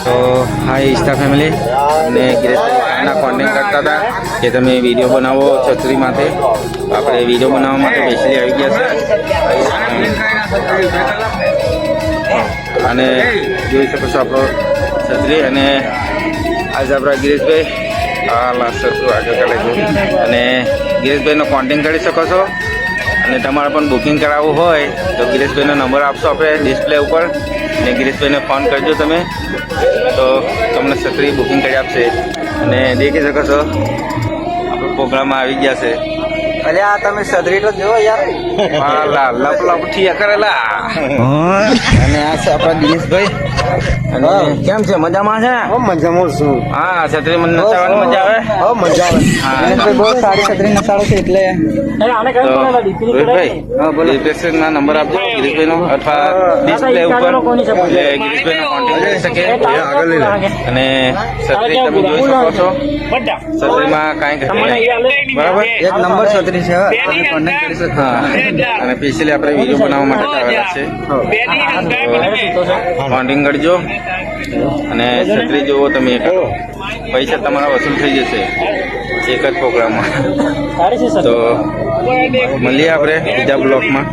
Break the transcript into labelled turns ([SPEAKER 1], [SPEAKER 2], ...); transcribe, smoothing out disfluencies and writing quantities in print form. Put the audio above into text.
[SPEAKER 1] તો હાય Insta family અને ગિરેશભાઈના contact કરતા હતા કે તમે વિડીયો બનાવો છત્રી માટે. આપણે વિડીયો બનાવવા માટે બેસી આવી ગયા છે અને જોઈ શકો છો આપણો છત્રી. અને આજે આપણા ગિરેશભાઈ લાસ્ટ શું આગળ ચાલે છે અને ગિરેશભાઈનો કોન્ટેક્ટ કરી શકો છો. અને તમારે પણ બુકિંગ કરાવવું હોય તો ગિરેશભાઈનો નંબર આપશો આપણે ડિસ્પ્લે ઉપર અને ગિરેશભાઈને ફોન કરજો તમે તો તમને છત્રી બુકિંગ કરી આપશે. અને દેખી શકો છો આપણો પ્રોગ્રામમાં આવી ગયા છે.
[SPEAKER 2] અરે આ તમે છત્રી તો જો યાર,
[SPEAKER 1] લપ લપ ઠીયા કરેલા. અને આ છે આપણા દિનેશભાઈ. અને કેમ છે, મજામાં છે?
[SPEAKER 2] મજામાં છું.
[SPEAKER 1] હા, છત્રી મને નચાવવાની મજા આવે.
[SPEAKER 2] મજા આવે.
[SPEAKER 1] હા,
[SPEAKER 2] બહુ સારી છત્રી નચાડો છે એટલે
[SPEAKER 1] ના નંબર આપજો ગિરીશભાઈનો અથવા ડિસ્પ્લે ઉપર એટલે ગિરીશભાઈનો કોન્ટેક્ટ કરી શકે. અને છત્રી તમે જોઈ શકો છો, છત્રીમાં કાંઈ બરાબર
[SPEAKER 2] એક નંબર છત્રી છે. કોન્ટેક્ટ કરી શકો.
[SPEAKER 1] હા, અને સ્પેશિયલી આપણે વિડીયો બનાવવા માટે આવેલા છે. કોન્ટેક્ટ કરજો અને છત્રી જુઓ તમે. પૈસા તમારા વસૂલ થઈ જશે એક જ પ્રોગ્રામમાં. તો મળીએ આપણે બીજા બ્લોકમાં.